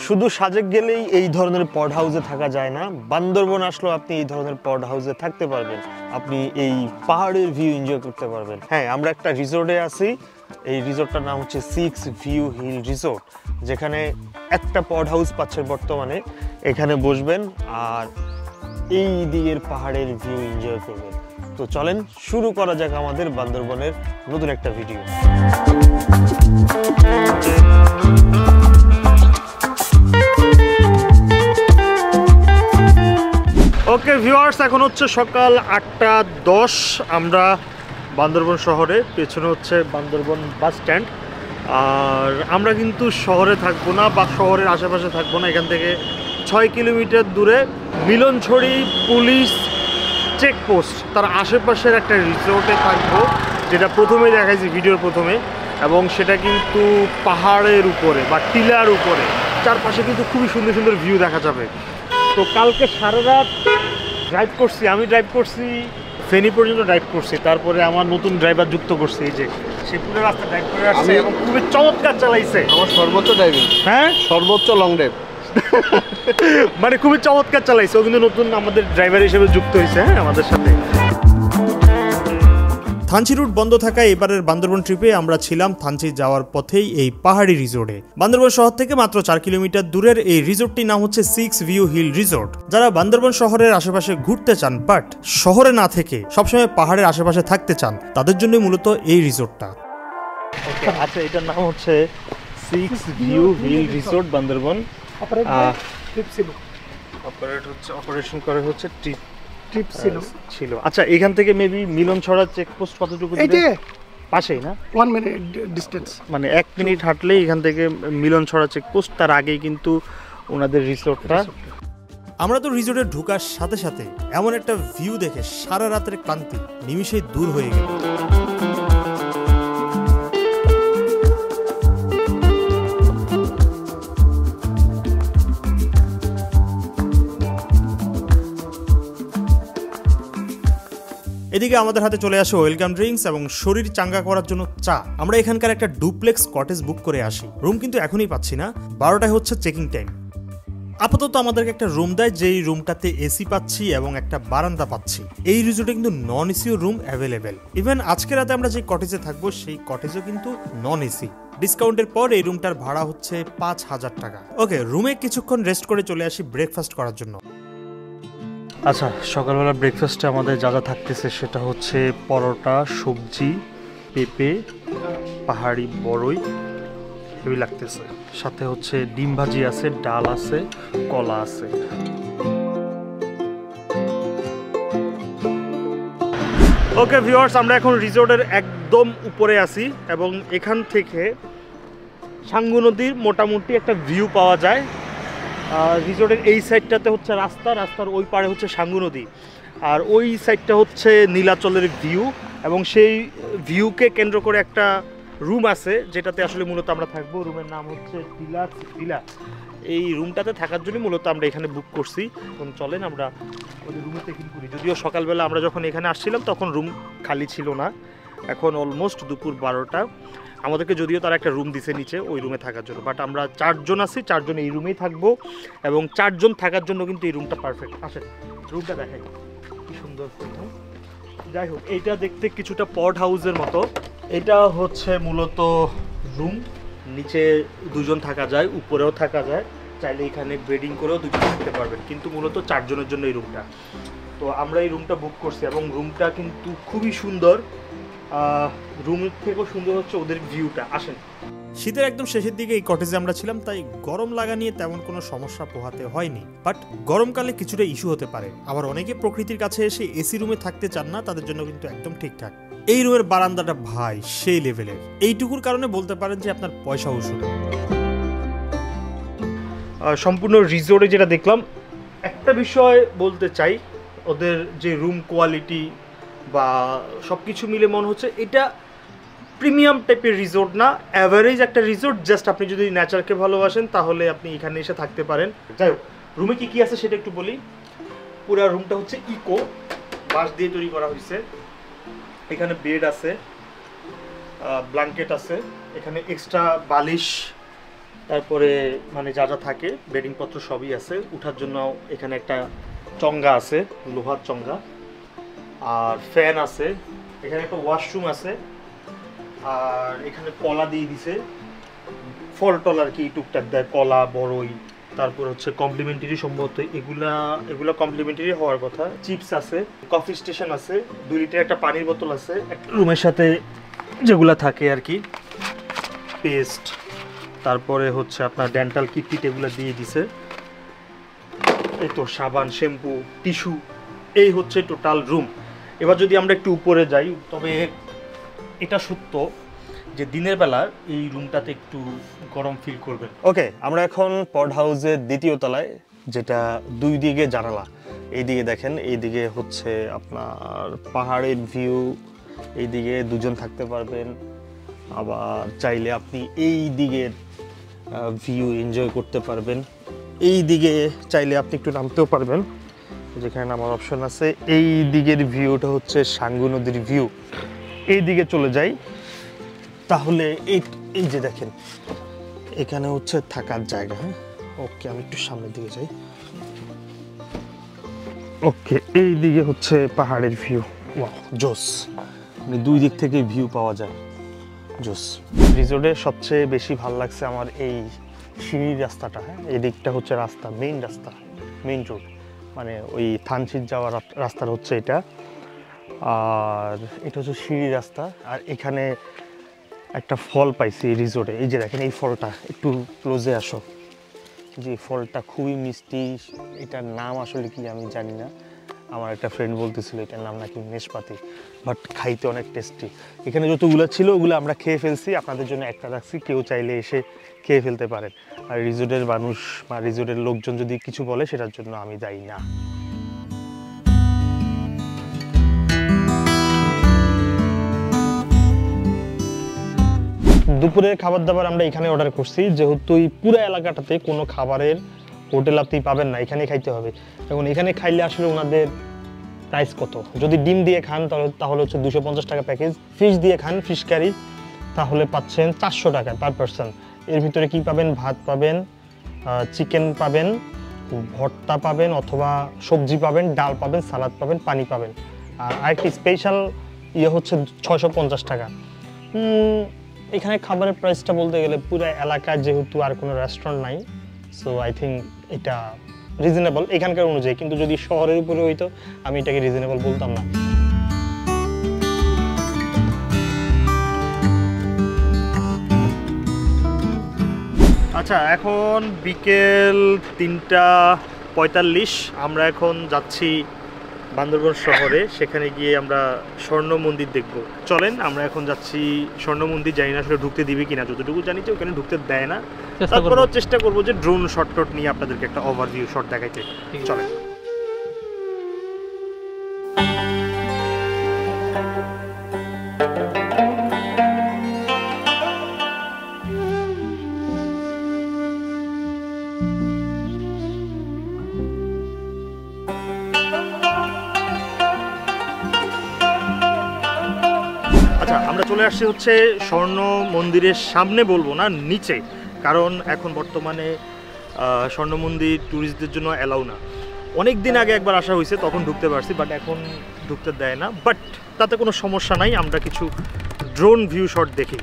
শুধু সাজেক গেলেই এই ধরনের পড হাউসে থাকা যায় না, বান্দরবন আসলেও আপনি এই ধরনের পড হাউসে থাকতে পারবেন, আপনি এই পাহাড়ের ভিউ এনজয় করতে পারবেন। হ্যাঁ, আমরা একটা রিসোর্টে আছি, এই রিসোর্টটার নাম হচ্ছে 6 ভিউ হিল রিসোর্ট, যেখানে একটা পড হাউস পাচ্ছেন বর্তমানে। এখানে বসবেন আর এই দিকের পাহাড়ের ভিউ এনজয় করবেন। তো চলেন শুরু করা যাক আমাদের বান্দরবনের নতুন একটা ভিডিও। ওকে ভিউয়ার্স, এখন হচ্ছে সকাল 8:10। আমরা বান্দরবন শহরে, পেছনে হচ্ছে বান্দরবন বাস স্ট্যান্ড। আর আমরা কিন্তু শহরে থাকবো না বা শহরের আশেপাশে থাকবো না। এখান থেকে 6 কিলোমিটার দূরে মিলনছড়ি পুলিশ চেকপোস্ট, তার আশেপাশের একটা রিসোর্টে থাকবো, যেটা প্রথমেই দেখাইছি ভিডিওর প্রথমে। এবং সেটা কিন্তু পাহাড়ের উপরে বা টিলার উপরে, চারপাশে কিন্তু খুবই সুন্দর সুন্দর ভিউ দেখা যাবে। তো কালকে সারা রাত ড্রাইভ করছি, আমি ড্রাইভ করছি ফেনী পর্যন্ত ড্রাইভ করছি, তারপরে আমার নতুন ড্রাইভার যুক্ত করছে, এই যে সে পুরো রাস্তা ড্রাইভ করে আসছে এবং খুবই চমৎকার চালাইছে। আমার সর্বোচ্চ ড্রাইভিং, হ্যাঁ সর্বোচ্চ লং ড্রাইভ, মানে খুবই চমৎকার চালাইছে। ও কিন্তু নতুন আমাদের ড্রাইভার হিসেবে যুক্ত হয়েছে, হ্যাঁ আমাদের সাথে। থানচি রুট বন্ধ থাকায় এবারের বান্দরবন ট্রিপে আমরা ছিলাম থানচি যাওয়ার পথেই এই পাহাড়ি রিসোর্টে। বান্দরবন শহর থেকে মাত্র 4 কিলোমিটার দূরের এই রিসোর্টটির নাম হচ্ছে 6 ভিউ হিল রিসোর্ট। যারা বান্দরবন শহরের আশেপাশে ঘুরতে চান বাট শহরে না থেকে সবসময় পাহাড়ের আশেপাশে থাকতে চান, তাদের জন্যই মূলত এই রিসোর্টটা। আচ্ছা, এটার নাম হচ্ছে 6 view hill resort Bandarban. Operation করে হচ্ছে ট্রিপ ছিল। আচ্ছা, এখান থেকে মেবি মিলনছড়া চেকপোস্ট কতটুকু দূরে? পাশেই না, 1 মিনিট ডিসটেন্স, মানে 1 মিনিট হাঁটলেই এখান থেকে মিলনছড়া চেকপোস্ট। তার আগেই কিন্তু ওনাদের রিসোর্টটা। আমরা তো রিসোর্টে ঢোকার সাথে সাথে এমন একটা ভিউ দেখে সারা রাতের ক্লান্তি নিমিষেই দূর হয়ে গেল। এদিকে আমাদের হাতে চলে আসে ওয়েলকাম ড্রিঙ্কস এবং শরীর চাঙ্গা করার জন্য চা। আমরা এখানকার একটা ডুপ্লেক্স কটেজ বুক করে আসি। রুম কিন্তু এখনই পাচ্ছি না, 12টায় হচ্ছে চেকিং টাইম। আপাতত আমাদেরকে একটা রুম দেয়, যেই রুমটাতে এসি পাচ্ছি এবং একটা বারান্দা পাচ্ছি। এই রিসোর্টে কিন্তু নন এসিও রুম অ্যাভেলেবেল। ইভেন আজকে রাতে আমরা যে কটেজে থাকবো সেই কটেজও কিন্তু নন এসি। ডিসকাউন্টের পর এই রুমটার ভাড়া হচ্ছে 5,000 টাকা। ওকে, রুমে কিছুক্ষণ রেস্ট করে চলে আসি ব্রেকফাস্ট করার জন্য। আচ্ছা, সকালবেলা ব্রেকফাস্টে আমাদের যা যা থাকতেছে সেটা হচ্ছে পরোটা, সবজি, পেঁপে, পাহাড়ি বড়ই, হেভি লাগতেছে। সাথে হচ্ছে ডিম ভাজি আছে, ডাল আছে, কলা আছে। ওকে ভিউয়ার্স, আমরা এখন রিসোর্টের একদম উপরে আছি এবং এখান থেকে সাঙ্গু নদীর মোটামুটি একটা ভিউ পাওয়া যায়। রিসোর্টের এই সাইডটাতে হচ্ছে রাস্তার ওই পারে হচ্ছে সাঙ্গু নদী, আর ওই সাইডটা হচ্ছে নীলাচলের ভিউ। এবং সেই ভিউকে কেন্দ্র করে একটা রুম আছে, যেটাতে আসলে মূলত আমরা থাকবো। রুমের নাম হচ্ছে ভিলা। এই রুমটাতে থাকার জন্য মূলত আমরা এখানে বুক করছি। এখন চলেন আমরা ওই রুমে চেক ইন করি। যদিও সকালবেলা আমরা যখন এখানে আসছিলাম তখন রুম খালি ছিল না, এখন অলমোস্ট দুপুর 12টা। আমাদেরকে যদিও তারা একটা রুম দিছে নিচে ওই রুমে থাকার জন্য, বাট আমরা 4 জন আছি, 4 জন এই রুমেই থাকবো এবং 4 জন থাকার জন্য কিন্তু এই রুমটা পারফেক্ট। আসেন রুমটা দেখাই, কি সুন্দর। যাই হোক, এইটা দেখতে কিছুটা পড হাউসের মতো। এটা হচ্ছে মূলত রুম, নিচে 2 জন থাকা যায়, উপরেও থাকা যায়, চাইলে এখানে বেডিং করেও 2 জন থাকতে পারবেন, কিন্তু মূলত 4 জনের জন্য এই রুমটা। তো আমরা এই রুমটা বুক করছি এবং রুমটা কিন্তু খুবই সুন্দর। রুমের থেকেও সুন্দর হচ্ছে ওদের ভিউটা। আসেন, শীতের একদম শেষের দিকে এই কটেজে আমরা ছিলাম, তাই গরম লাগা নিয়ে তেমন কোনো সমস্যা পোহাতে হয়নি। বাট গরমকালে কিছুটা ইস্যু হতে পারে। আবার অনেকে প্রকৃতির কাছে এসে এসি রুমে থাকতে চান না, তাদের জন্য কিন্তু একদম ঠিকঠাক। এই রুমের বারান্দাটা ভাই সেই লেভেলের, এইটুকুর কারণে বলতে পারেন যে আপনার পয়সা উসুল। সম্পূর্ণ রিসোর্টে যেটা দেখলাম, একটা বিষয় বলতে চাই, ওদের যে রুম কোয়ালিটি বা সব কিছু মিলে মনে হচ্ছে এটা প্রিমিয়াম টাইপের রিসোর্ট না, অ্যাভারেজ একটা রিসোর্ট। জাস্ট আপনি যদি নেচারকে ভালোবাসেন তাহলে আপনি এখানে এসে থাকতে পারেন। যাই হোক, রুমে কি কি আছে সেটা একটু বলি। পুরো রুমটা হচ্ছে ইকো, বাঁশ দিয়ে তৈরি করা হয়েছে। এখানে বেড আছে, ব্ল্যাঙ্কেট আছে, এখানে এক্সট্রা বালিশ তারপরে মানে যা যা থাকে বেডিংপত্র সবই আছে। উঠার জন্য এখানে একটা চঙ্গা আছে, লোহার চঙ্গা, আর ফ্যান আছে, এখানে একটা ওয়াশরুম আছে, আর এখানে কলা দিয়ে দিছে, ফল টল আর কি টুকটাক দেয়, কলা বড়ই, তারপর হচ্ছে কমপ্লিমেন্টারি সম্ভবত এগুলা কমপ্লিমেন্টারি হওয়ার কথা। চিপস আছে, কফি স্টেশন আছে, 2 লিটার একটা পানির বোতল আছে, একটা রুমের সাথে যেগুলা থাকে আর কি, পেস্ট, তারপরে হচ্ছে আপনার ডেন্টাল কিট এগুলো দিয়ে দিছে, এই তো সাবান, শ্যাম্পু, টিস্যু, এই হচ্ছে টোটাল রুম। এবার যদি আমরা একটু উপরে যাই, তবে এটা সত্য যে দিনের বেলা এই রুমটাতে একটু গরম ফিল করবেন। ওকে, আমরা এখন পড হাউসের 2য় তলায়, যেটা 2 দিকে জানালা। এইদিকে দেখেন, এইদিকে হচ্ছে আপনার পাহাড়ের ভিউ, এইদিকে 2 জন থাকতে পারবেন, আবার চাইলে আপনি এই দিকের ভিউ এনজয় করতে পারবেন, এই দিকে চাইলে আপনি একটু নামতেও পারবেন, যেখানে নামার অপশন আছে। এই দিকের ভিউটা হচ্ছে সাঙ্গু নদীর ভিউ। এই দিকে চলে যাই, তাহলে এই যে দেখেন এখানে হচ্ছে থাকার জায়গা। হ্যাঁ, ওকে, আমি একটু সামনের দিকে যাই। ওকে, এই দিকে হচ্ছে পাহাড়ের ভিউ। ওয়াও, জোস, মানে 2 দিক থেকে ভিউ পাওয়া যায়, জোস। রিসোর্টের সবচেয়ে বেশি ভালো লাগছে আমার এই সিঁড়ির রাস্তাটা। হ্যাঁ, এই দিকটা হচ্ছে রাস্তা, মেইন রাস্তা, মেইন রোড, মানে ওই থানচির যাওয়ার রাস্তাটা হচ্ছে এটা, আর এটা হচ্ছে সিঁড়ি রাস্তা। আর এখানে একটা ফল পাইছি রিসোর্টে, এই যে দেখেন এই ফলটা, একটু ক্লোজে আসো, যে ফলটা খুবই মিষ্টি। এটার নাম আসলে কি আমি জানি না, আমার একটা ফ্রেন্ড বলতেছিল এটার নাম নাকি নেশপাতি, বাট খাইতে অনেক টেস্টি। এখানে যতগুলো ছিল ওগুলো আমরা খেয়ে ফেলছি, আপনাদের জন্য একটা রাখছি, কেউ চাইলে এসে খেয়ে ফেলতে পারেন। আর রিসোর্টের মানুষ বা রিসোর্টের লোকজন যদি কিছু বলে সেটার জন্য আমি দায়ী না। দুপুরের খাবার দাবার আমরা এখানে অর্ডার করছি, যেহেতু এই পুরো এলাকাটাতে কোনো খাবারের হোটেল আপনি পাবেন না, এখানে খাইতে হবে। এখন এখানে খাইলে আসলে ওনাদের প্রাইস কত, যদি ডিম দিয়ে খান তাহলে হচ্ছে 250 টাকা প্যাকেজ, ফিশ দিয়ে খান, ফিশ কারি, তাহলে পাচ্ছেন 400 টাকা পার পারসন। এর ভিতরে কি পাবেন, ভাত পাবেন, চিকেন পাবেন, ভর্তা পাবেন অথবা সবজি পাবেন, ডাল পাবেন, সালাদ পাবেন, পানি পাবেন। আর আরেকটি স্পেশাল ইয়ে হচ্ছে 650 টাকা। এখানে খাবারের প্রাইসটা বলতে গেলে পুরো এলাকায় যেহেতু আর কোনো রেস্টুরেন্ট নাই, সো আই থিঙ্ক এটা রিজনেবল এখানকার অনুযায়ী। কিন্তু যদি শহরের উপরে হইতো আমি এটাকে রিজনেবল বলতাম না। আচ্ছা, এখন বিকেল 3:45, আমরা এখন যাচ্ছি বান্দরবান শহরে, সেখানে গিয়ে আমরা স্বর্ণ মন্দির দেখব। চলেন, আমরা এখন যাচ্ছি স্বর্ণ মন্দির। জানি না আসলে ঢুকতে দিবে কিনা, যতটুকু জানি যে ওখানে ঢুকতে দেয় না, তারপরেও চেষ্টা করবো যে ড্রোন শট নিয়ে আপনাদেরকে একটা ওভারভিউ শট দেখাইতে। চলেন। আমরা চলে আসছি হচ্ছে স্বর্ণ মন্দিরের সামনে, বলবো না নিচে, কারণ এখন বর্তমানে স্বর্ণ মন্দির ট্যুরিস্টদের জন্য অ্যালাউ না। অনেক দিন আগে একবার আসা হয়েছে, তখন ঢুকতে পারছি, বাট এখন ঢুকতে দেয় না। বাট তাতে কোনো সমস্যা নাই, আমরা কিছু ড্রোন ভিউ শট দেখি।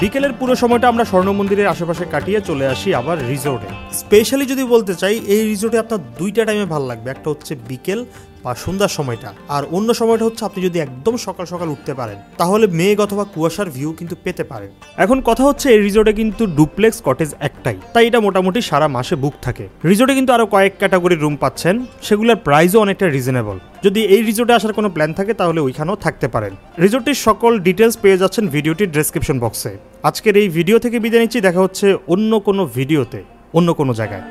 বিকেলের পুরো সময়টা আমরা স্বর্ণ মন্দিরের আশেপাশে কাটিয়ে চলে আসি আবার রিসোর্টে। স্পেশালি যদি বলতে চাই, এই রিসোর্টে আপনার 2টা টাইমে ভালো লাগবে। একটা হচ্ছে বিকেল, বা সন্ধ্যার সময়টা, আর অন্য সময়টা হচ্ছে আপনি যদি একদম সকাল সকাল উঠতে পারেন তাহলে মেঘ অথবা কুয়াশার ভিউ কিন্তু পেতে পারেন। এখন কথা হচ্ছে এই রিসোর্টে কিন্তু ডুপ্লেক্স কটেজ একটাই, তাই এটা মোটামুটি সারা মাসে বুক থাকে। রিসোর্টে কিন্তু আরো কয়েক ক্যাটাগরির রুম পাচ্ছেন, সেগুলোর প্রাইসও অনেকটা রিজনেবল। যদি এই রিসোর্টে আসার কোনো প্ল্যান থাকে তাহলে ওইখানেও থাকতে পারেন। রিসোর্টটির সকল ডিটেলস পেয়ে যাচ্ছেন ভিডিওটির ডেসক্রিপশন বক্সে। আজকের এই ভিডিও থেকে বিদায় নিচ্ছি, দেখা হচ্ছে অন্য কোনো ভিডিওতে অন্য কোনো জায়গায়।